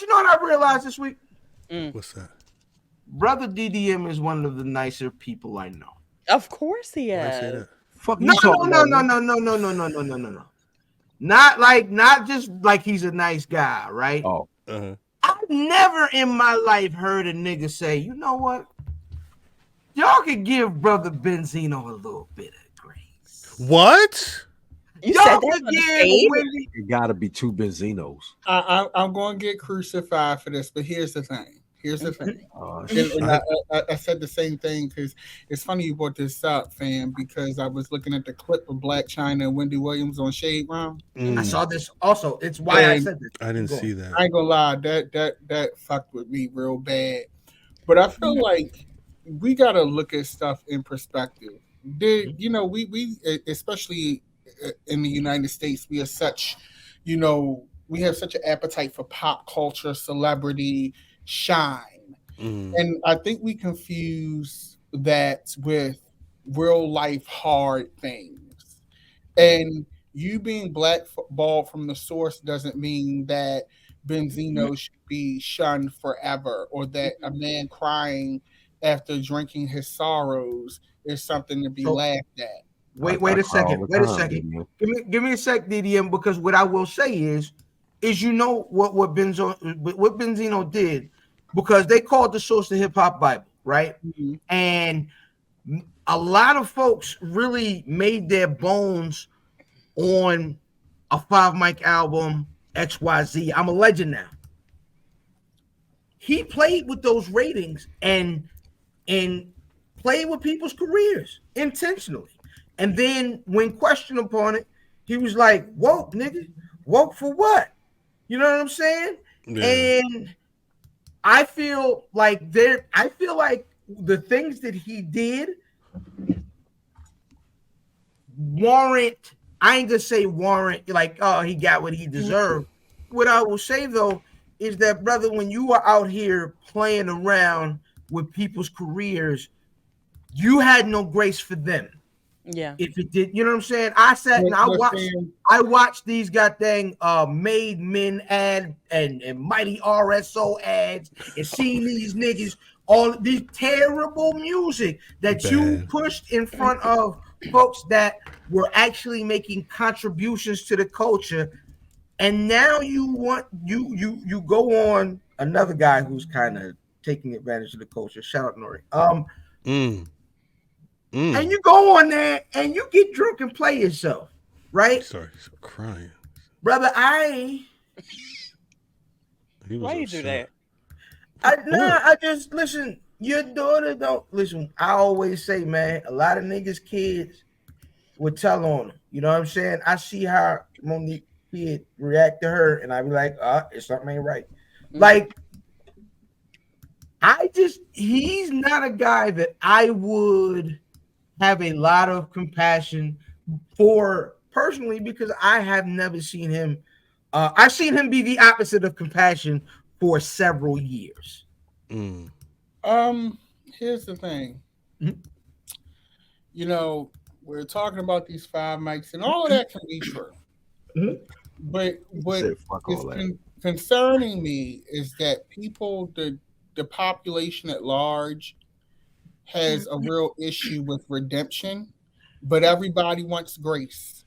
know what I realized this week? What's that? Brother DDM is one of the nicer people I know. Of course he Why you say is. that? Fuck No, you talking no, about, no, man. no, no, no, no, no, no, no, no, no. Not just like he's a nice guy, right? Oh, Uh-huh. I've never in my life heard a nigga say, you know what? Y'all could give Brother Benzino a little bit of grace. What? You said Y'all that could on the give stage? Wendy. it gotta be two Benzinos. I'm going to get crucified for this, but here's the thing. Here's the thing. And I, I said the same thing because it's funny you brought this up, fam, because I was looking at the clip of Black China and Wendy Williams on Shade Room. I mm, saw this also. It's why I And said this. I didn't Go on. see I that. ain't gonna lie, that fucked with me real bad. But I feel like we gotta look at stuff in perspective. We especially in the United States, we are such, we have such an appetite for pop culture, celebrity, shine, Mm, and I think we confuse that with real life hard things. And you being blackballed from the source doesn't mean that Benzino should be shunned forever, or that a man crying after drinking his sorrows is something to be So laughed at. wait I a cry all second. the Wait a time, second. man. Give me a sec, DDM, because what I will say is you know what Benzino did, because they called the source the hip hop Bible, right? Mhm. And a lot of folks really made their bones on a 5 mic album, XYZ. I'm a legend now. He played with those ratings and played with people's careers intentionally. And then when questioned upon it, he was like, woke, nigga. Woke for what? You know what I'm saying? yeah. And I feel like the things that he did warrant, I ain't gonna say warrant, like, oh, he got what he deserved. What I will say though is that, brother, when you are out here playing around with people's careers, you had no grace for them. Yeah. If it did, you know what I'm saying? I sat and Fam, I watched these goddamn made men ad and mighty RSO ads and seeing these niggas all these terrible music that you Bad. pushed in front of folks that were actually making contributions to the culture, and now you go on another guy who's kind of taking advantage of the culture. Shout out Nori. Mm, And mm. you go on there and you get drunk and play yourself, right? Sorry, so crying. Brother, He was Why you do upset. that? nah, I just listen, your daughter don't listen. I always say, man, a lot of niggas kids would tell on them. You know what I'm saying? I see how Monique kid react to her, and I be like, it's something ain't right. Like, he's not a guy that I would have a lot of compassion for personally, because I have never seen him. I've seen him be the opposite of compassion for several years. Mm, um, Here's the thing. Mhm. We're talking about these 5 mics, and all of that can be true. Mhm. But He what said, "Fuck is all that." concerning me is that the population at large, has a real issue with redemption, but everybody wants grace.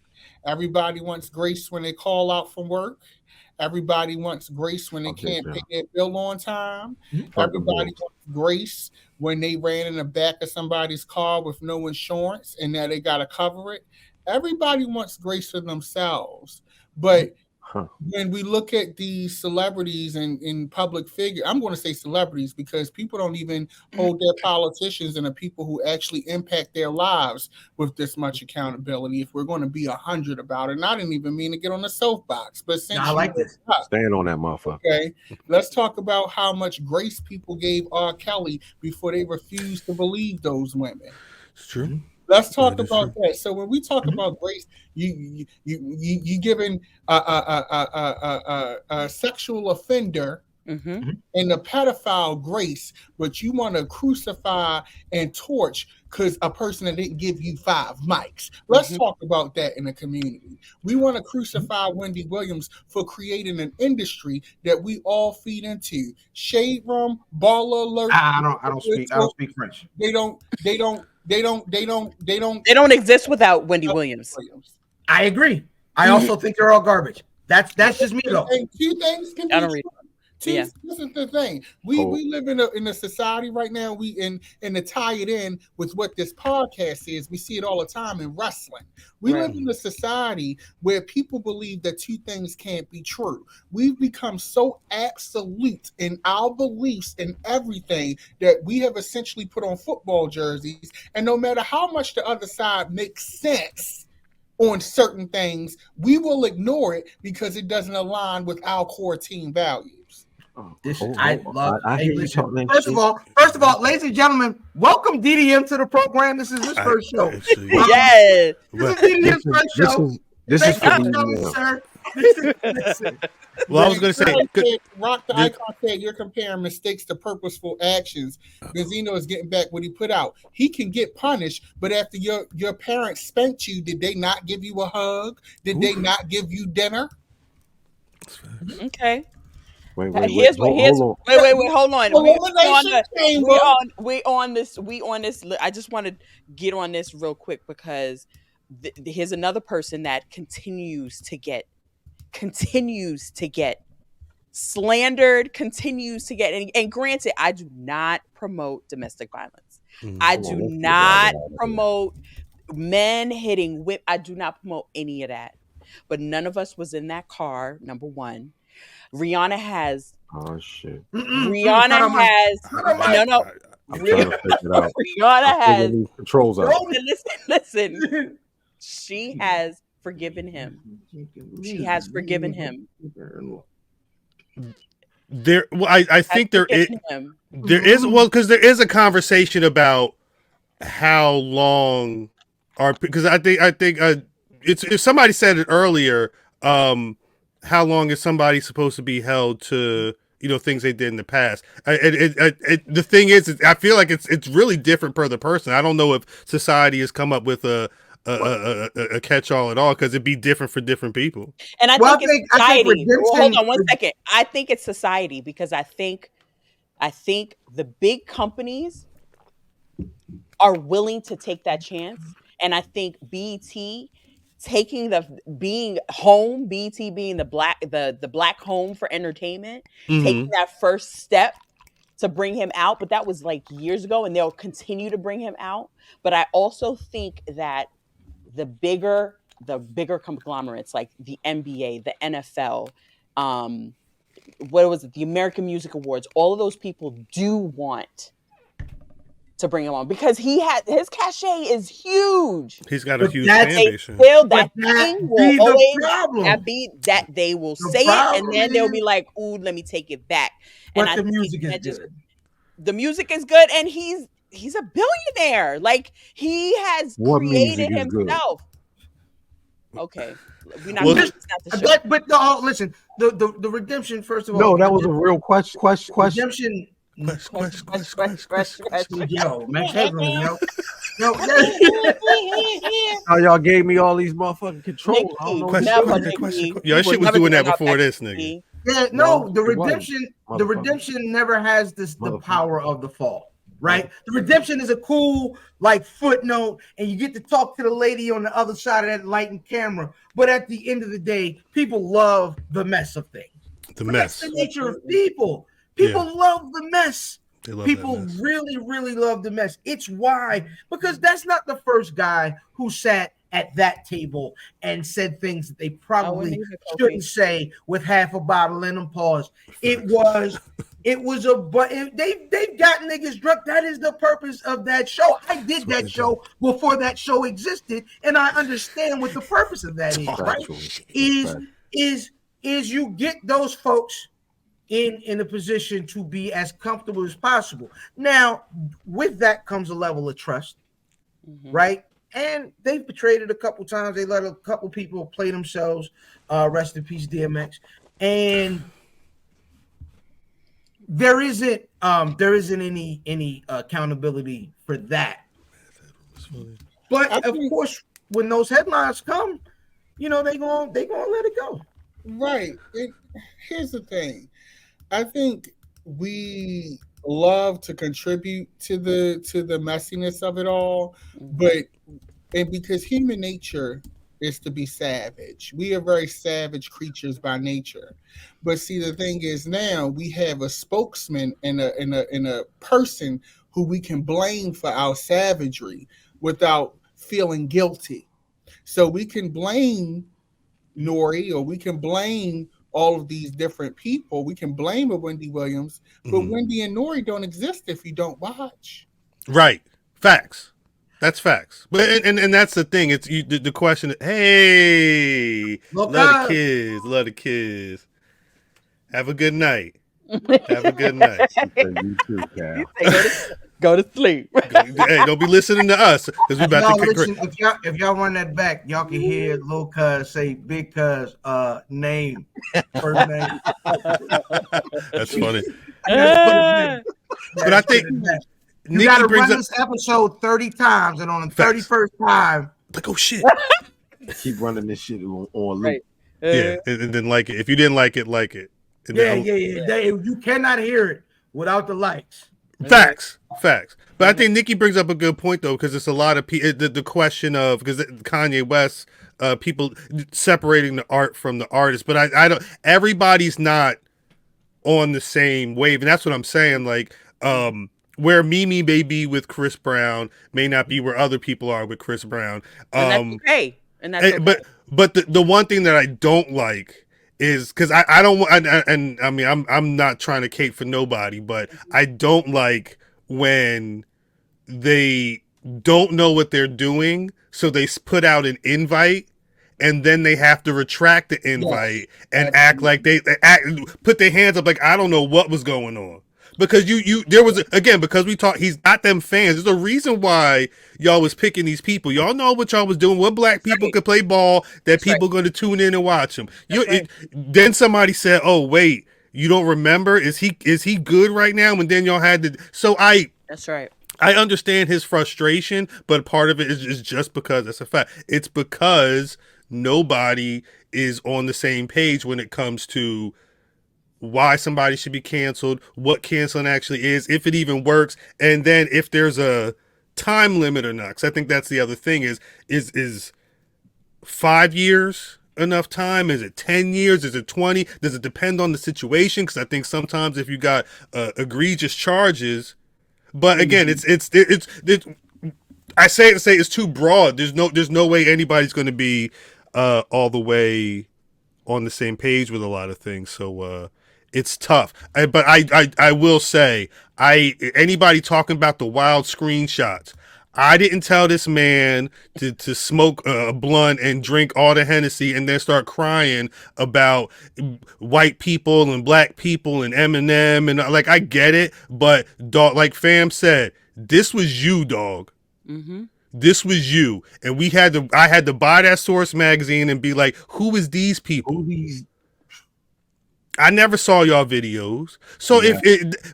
Everybody wants grace when they call out from work. Everybody wants grace when they Fuck that can't pay shit. their bill on time. Fuck them Everybody bills. wants grace when they ran in the back of somebody's car with no insurance and now they got to cover it. Everybody wants grace for themselves. But Huh. when we look at these celebrities and in public figure, I'm going to say celebrities because people don't even hold their politicians and the people who actually impact their lives with this much accountability. If we're going to be 100 about it, and I didn't even mean to get on the soapbox, but Now, I since you like brought this. it up, Stand on that motherfucker. okay, let's talk about how much grace people gave R. Kelly before they refused to believe those women. it's true. Let's talk That is about true. that. So when we talk about grace, you giving a sexual offender Mm-hmm. and the pedophile grace, but you want to crucify and torch because a person that didn't give you 5 mics. Let's talk about that in the community. We want to crucify Wendy Williams for creating an industry that we all feed into. Shade Room, Baller Alert. I don't speak French. They don't exist without Wendy Williams. I agree. I also think they're all garbage. That's just me though. And 2 things can be true. Yeah. This is the thing. We live in a society right now. And to tie it in with what this podcast is, we see it all the time in wrestling. We live in a society where people believe that 2 things can't be true. We've become so absolute in our beliefs in everything that we have essentially put on football jerseys. And no matter how much the other side makes sense on certain things, we will ignore it because it doesn't align with our core team values. I love. I hear you talking. First of all, ladies and gentlemen, welcome DDM to the program. This is his first show. Yes, this is DDM's first show. This is for DDM, sir. Listen. Well, I was going to say, Rock the Icon said you're comparing mistakes to purposeful actions. Benzino is getting back what he put out. He can get punished, but after your parents spanked you, did they not give you a hug? Did they not give you dinner? Okay. Wait, Hold on. We on this. I just want to get on this real quick because here's another person that continues to get slandered, continues to get, and granted, I do not promote domestic violence. I do not promote men hitting whip. I do not promote any of that. But none of us was in that car, number one. Rihanna has. Oh shit. Rihanna has. No. Rihanna has. Controls out. Listen. She has forgiven him. She has forgiven him. I think there is because there is a conversation about how long because I think it's if somebody said it earlier. How long is somebody supposed to be held to things they did in the past? The thing is, I feel like it's really different per the person. I don't know if society has come up with a catch-all at all because it'd be different for different people. And I think it's society. Hold on 1 second. I think it's society because I think the big companies are willing to take that chance, and I think BET taking being the black home for entertainment, taking that first step to bring him out, but that was like years ago, and they'll continue to bring him out. But I also think that the bigger conglomerates like the NBA, the NFL, the American Music Awards, all of those people do want to bring him on because his cachet is huge. He's got a huge fan base. That thing will always be that they will say it and then they'll be like, "Ooh, let me take it back." But the music is good. The music is good, and he's a billionaire. Like he has created himself. Okay, we're not. But no, listen. The redemption. First of all, no, that was a real question. Redemption. Question. Yo, man, yo. Oh, y'all gave me all these motherfucking controls. Question. Yo, that shit was doing that before this, nigga. Yeah, no, the redemption never has the power of the fall, right? The redemption is a cool footnote, and you get to talk to the lady on the other side of that light and camera. But at the end of the day, people love the mess of things. That's the nature of people. People love the mess. People really, really love the mess. It's why, because that's not the first guy who sat at that table and said things that they probably shouldn't say with half a bottle in them. Pause. They've got niggas drunk. That is the purpose of that show. I did that show before that show existed, and I understand what the purpose of that is, right? Is you get those folks in a position to be as comfortable as possible. Now, with that comes a level of trust, right? And they've betrayed it a couple times. They let a couple people play themselves. Rest in peace, DMX. And there isn't any accountability for that. But of course, when those headlines come, they gonna let it go. Right. Here's the thing. I think we love to contribute to the messiness of it all, but because human nature is to be savage. We are very savage creatures by nature. But see, the thing is, now we have a spokesman and a person who we can blame for our savagery without feeling guilty. So we can blame Nori, or we can blame all of these different people. We can blame a Wendy Williams, but Wendy and Nori don't exist if you don't watch. Right. Facts. That's facts. But and that's the thing. It's the question. Hey, love the kids. Have a good night. Have a good night. You too, Cal. Go to sleep. Hey, don't be listening to us because we about to. Listen, if y'all run that back, y'all can hear Lil Cuz say Big Cuz name, first name. That's funny. But I think you got to run this episode 30 times, and on the 31st time, like, oh shit, keep running this shit on loop. Right. Yeah, and then like it. If you didn't like it, like it. And yeah. You cannot hear it without the likes. Facts. But I think Nikki brings up a good point though, because it's a lot of people. The question of because Kanye West, people separating the art from the artist, but I don't. Everybody's not on the same wave, and that's what I'm saying. Like, where Mimi may be with Chris Brown may not be where other people are with Chris Brown. And that's okay. And that's okay. But the one thing that I don't like is because I don't and I mean I'm not trying to cape for nobody, but I don't like when they don't know what they're doing, so they put out an invite and then they have to retract the invite and act like they put their hands up like I don't know what was going on. Because there was because we talked, he's got them fans. There's a reason why y'all was picking these people. Y'all know what y'all was doing. What black people could play ball that people going to tune in and watch them. Then somebody said, "Oh wait, you don't remember? Is he good right now?" And then y'all had to. So that's right. I understand his frustration, but part of it is just because that's a fact. It's because nobody is on the same page when it comes to why somebody should be canceled, what canceling actually is, if it even works, and then if there's a time limit or not. Because I think that's the other thing is 5 years enough time? Is it 10 years? Is it 20? Does it depend on the situation? Because I think sometimes if you got egregious charges, but again, it's I say it to say it's too broad. There's no way anybody's going to be all the way on the same page with a lot of things. So it's tough. But I will say, anybody talking about the wild screenshots, I didn't tell this man to smoke a blunt and drink all the Hennessy and then start crying about white people and black people and Eminem and like I get it, but dog, like Fam said, this was you, dog. Mm-hmm. This was you, and I had to buy that Source magazine and be like, who is these people? I never saw y'all videos. So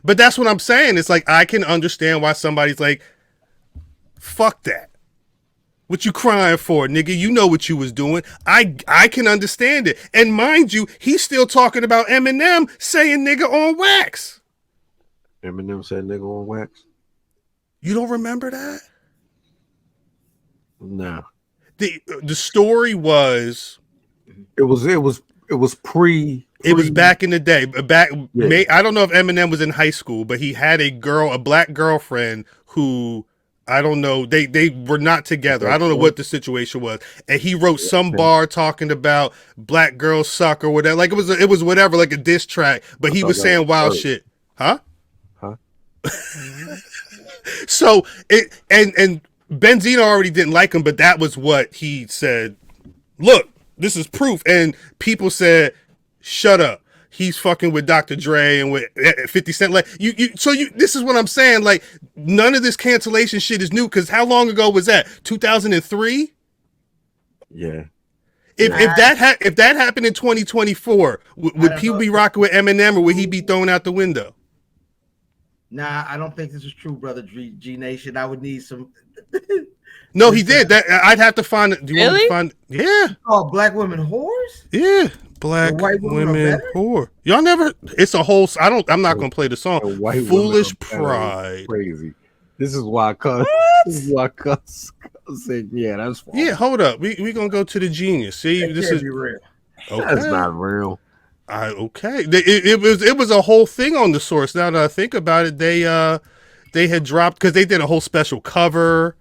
but that's what I'm saying. It's like, I can understand why somebody's like, fuck that. What you crying for, nigga? You know what you was doing. I can understand it. And mind you, he's still talking about Eminem saying nigga on wax. Eminem said nigga on wax? You don't remember that? No. The story was it was pre. It was back in the day. I don't know if Eminem was in high school, but he had a black girlfriend who, I don't know, they were not together. I don't know what the situation was. And he wrote some bar talking about black girls suck or whatever. Like it was whatever, like a diss track, but he was saying wild shit. Huh? So and Benzino already didn't like him, but that was what he said. Look, this is proof. And people said, shut up. He's fucking with Dr. Dre and with 50 Cent. Like this is what I'm saying. Like, none of this cancellation shit is new. Because how long ago was that? 2003? Yeah. If that happened in 2024, would people be rocking with Eminem or would he be thrown out the window? Nah, I don't think this is true, brother G Nation. I would need some. No, he did. That I'd have to find it. Do you want me to find? Yeah. Oh, black women whores. Yeah. The Black white women are women better. whore. Y'all never. It's a whole. I'm not gonna play the song. White Foolish women are pride. crazy. This is why Cuz said, yeah, that's false. Yeah. Hold up. We gonna go to the genius. See, That this can't is be real. okay. That's not real. Okay. It was a whole thing on the source. Now that I think about it, they had dropped because they did a whole special cover.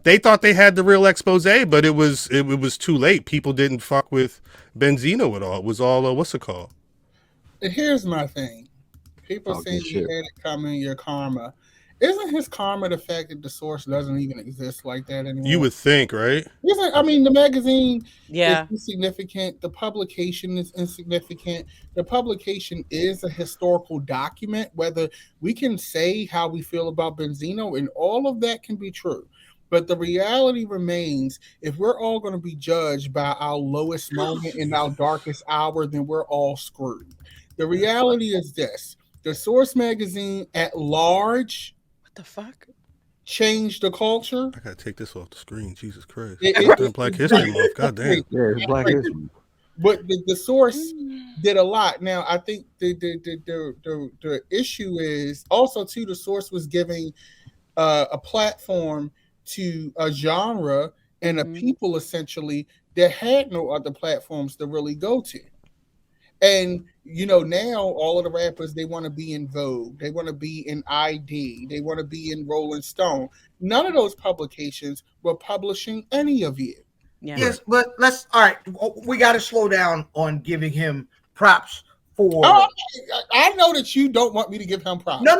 They thought they had the real expose, but it was too late. People didn't fuck with Benzino at all. It was all what's it called? And here's my thing: people saying you had it coming, your karma. Isn't his karma the fact that the source doesn't even exist like that anymore? You would think, right? I mean, the magazine is insignificant. The publication is insignificant. The publication is a historical document. Whether we can say how we feel about Benzino, and all of that can be true. But the reality remains, if we're all going to be judged by our lowest moment in our darkest hour, then we're all screwed. The reality is this: the Source magazine at large, what the fuck, changed the culture. I gotta take this off the screen. Jesus Christ! Black History Month. God damn. Yeah, it's Black History. But the Source did a lot. Now, I think the issue is also too, the Source was giving a platform to a genre and a people essentially that had no other platforms to really go to. And now all of the rappers, they want to be in Vogue, they want to be in ID, they want to be in Rolling Stone. None of those publications were publishing any of you. Yeah. Yes, but all right. We got to slow down on giving him props for. Oh, I know that you don't want me to give him props. No.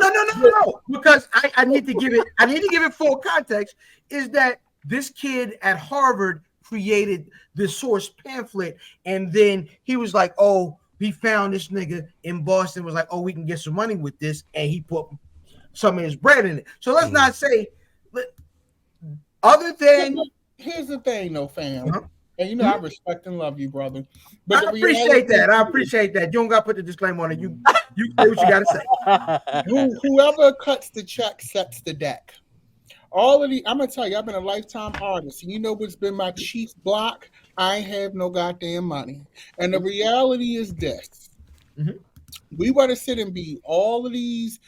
Because I need to give it. I need to give it full context. Is that this kid at Harvard created the Source pamphlet, and then he was like, "Oh, he found this nigga in Boston. Was like, oh, we can get some money with this," and he put some of his bread in it. So let's not say, other than. Here's the thing, though, fam. And I respect and love you, brother. But I appreciate that. I appreciate that. You don't got to put the disclaimer on it. You say what you got to say. Whoever cuts the check sets the deck. All of the, I'm gonna tell you, I've been a lifetime artist, and you know what's been my chief block? I have no goddamn money. And the reality is this: we want to sit and be all of these,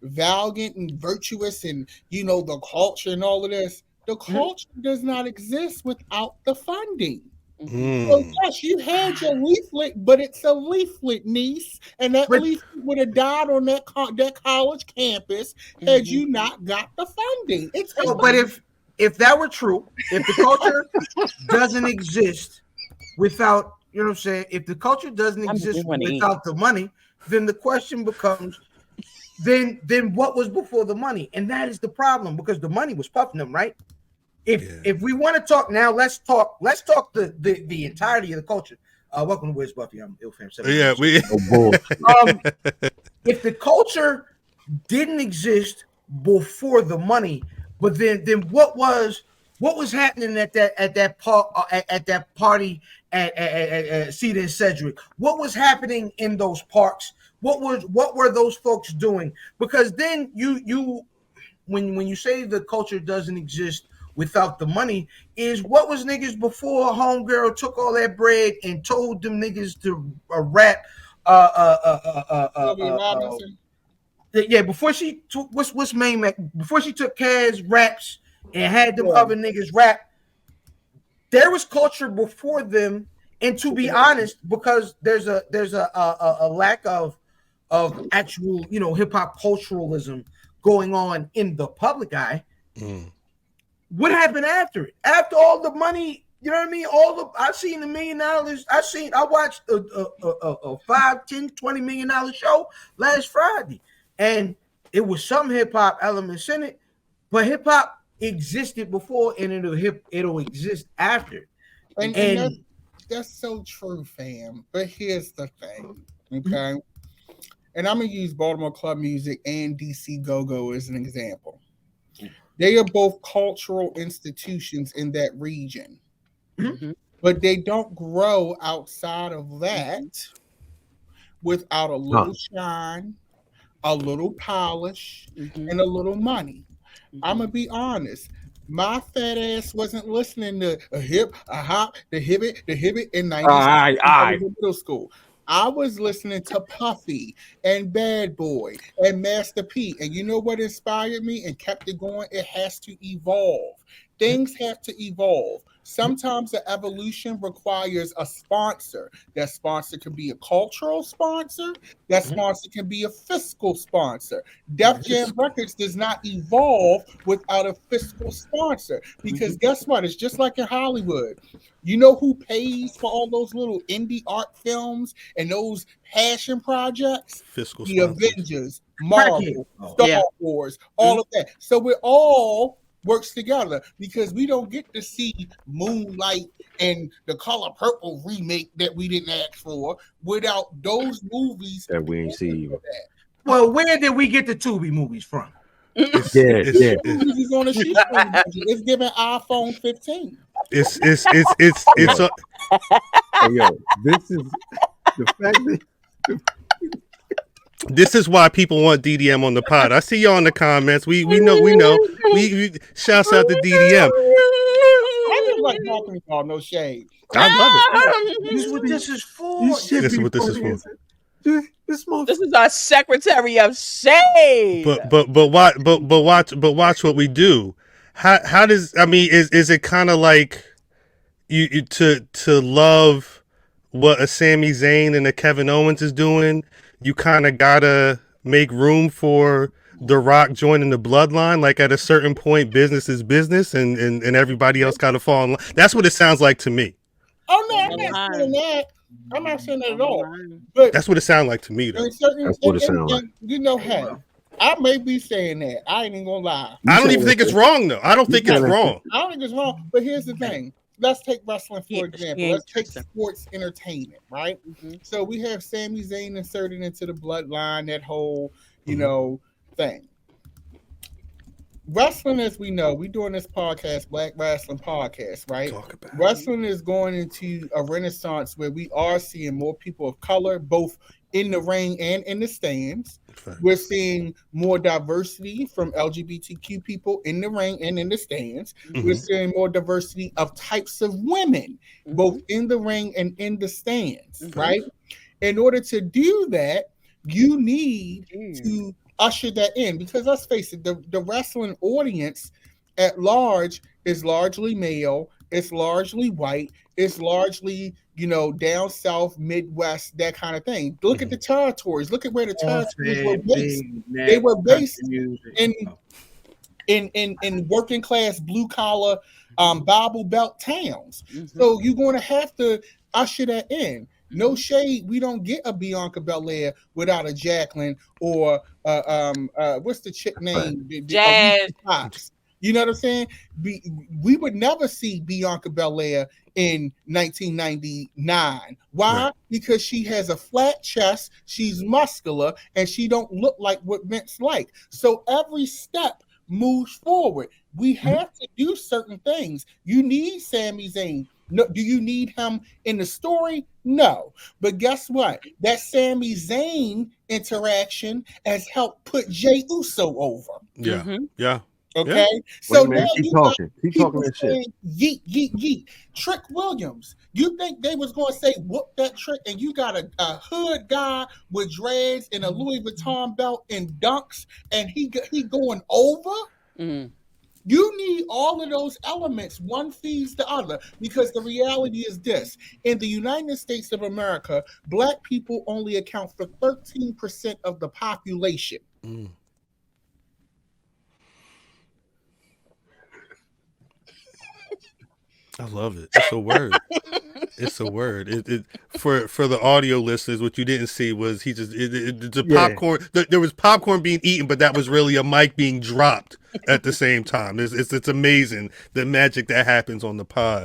valiant and virtuous, and the culture and all of this. The culture does not exist without the funding. So yes, you had your leaflet, but it's a leaflet, niece, and that leaflet would have died on that college campus had you not got the funding. But if that were true, if the culture doesn't exist without, what I'm saying, if the culture doesn't exist without the money, then the question becomes, then what was before the money? And that is the problem, because the money was puffing them, right? If we want to talk now, let's talk the entirety of the culture. Welcome to Where's Buffy? I'm Ilfam. Yeah, if the culture didn't exist before the money, but then what was happening at that party at Cedar and Cedric? What was happening in those parks? What were those folks doing? Because then you when you say the culture doesn't exist without the money, is what was niggas before homegirl took all that bread and told them niggas to rap before she took what's main before she took Kaz raps and had them other niggas rap. There was culture before them, and to be honest, because there's a lack of actual hip hop culturalism going on in the public eye. What happened after it? After all the money, you know what I mean? I've seen $1 million. I watched a $5, $10, $20 million show last Friday, and it was some hip hop elements in it, but hip hop existed before, and it'll exist after. And that's so true, fam. But here's the thing, okay? And I'm gonna use Baltimore Club Music and DC Go-Go as an example. They are both cultural institutions in that region, but they don't grow outside of that without a Little Shine, a little polish, and a little money. I'm gonna be honest. My fat ass wasn't listening to a hip, a hop, the hibbit in 90s Aye, aye. in middle school. I was listening to Puffy and Bad Boy and Master P. And you know what inspired me and kept it going? It has to evolve. Things have to evolve. Sometimes the evolution requires a sponsor. That sponsor can be a cultural sponsor. That sponsor can be a fiscal sponsor. Def Jam Records does not evolve without a fiscal sponsor. Because guess what? It's just like in Hollywood. You know who pays for all those little indie art films and those passion projects? Fiscal the sponsors. Avengers, Marvel, Star Wars, all of that. So we're all works together because we don't get to see Moonlight and the Color Purple remake that we didn't ask for without those movies that we ain't see. Well, where did we get the Tubi movies from? It's on a sheet. It's given iPhone 15. It's Hey, yo, this is the fact that this is why people want DDM on the pod. I see y'all in the comments. We know. We shouts out to DDM. I just like talking to y'all, no shade. I love it. This is what this is for. This is what this is for. This is our Secretary of Shade. But watch what we do. How does, I mean, is it kind of like you to love what a Sami Zayn and a Kevin Owens is doing? You kind of gotta make room for The Rock joining the bloodline. Like at a certain point, business is business, and everybody else gotta fall in line. That's what it sounds like to me. Oh no, I'm not saying that. I'm not saying that at all. But that's what it sounds like to me, though. That's what it sounds like. You know, hey, I may be saying that. I ain't even gonna lie. I don't even think it's wrong, though. I don't think it's wrong. I don't think it's wrong. But here's the thing. Let's take wrestling for example. Let's take sports entertainment, right? So we have Sami Zayn inserted into the bloodline, that whole, you know, thing. Wrestling, as we know, we doing this podcast, Black Wrestling Podcast, right? Wrestling is going into a renaissance where we are seeing more people of color, both in the ring and in the stands. We're seeing more diversity from LGBTQ people in the ring and in the stands. We're seeing more diversity of types of women, both in the ring and in the stands, right? In order to do that, you need to usher that in, because let's face it, the wrestling audience at large is largely male, it's largely white, it's largely, you know, down south, Midwest, that kind of thing. Look at the territories. Look at where the territories were based. They were based in working class, blue collar, Bible Belt towns. So you're going to have to usher that in. No shade, we don't get a Bianca Belair without a Jacqueline or what's the chick name? Jazz. You know what I'm saying? We would never see Bianca Belair in 1999. Why? Right. Because she has a flat chest, she's muscular, and she don't look like what Vince like. So every step moves forward. We have to do certain things. You need Sami Zayn. No, do you need him in the story? No. But guess what? That Sami Zayn interaction has helped put Jey Uso over. Yeah. Yeah. Okay. Yeah. So now keep talking that shit. Yeet, yeet, yeet. Trick Williams. You think they was going to say whoop that trick, and you got a hood guy with dreads and a Louis Vuitton belt and dunks, and he going over? You need all of those elements. One feeds the other, because the reality is this. In the United States of America, Black people only account for 13% of the population. I love it. It's a word. It's a word. It for the audio listeners, what you didn't see was he just the popcorn. There was popcorn being eaten, but that was really a mic being dropped at the same time. It's amazing the magic that happens on the pod.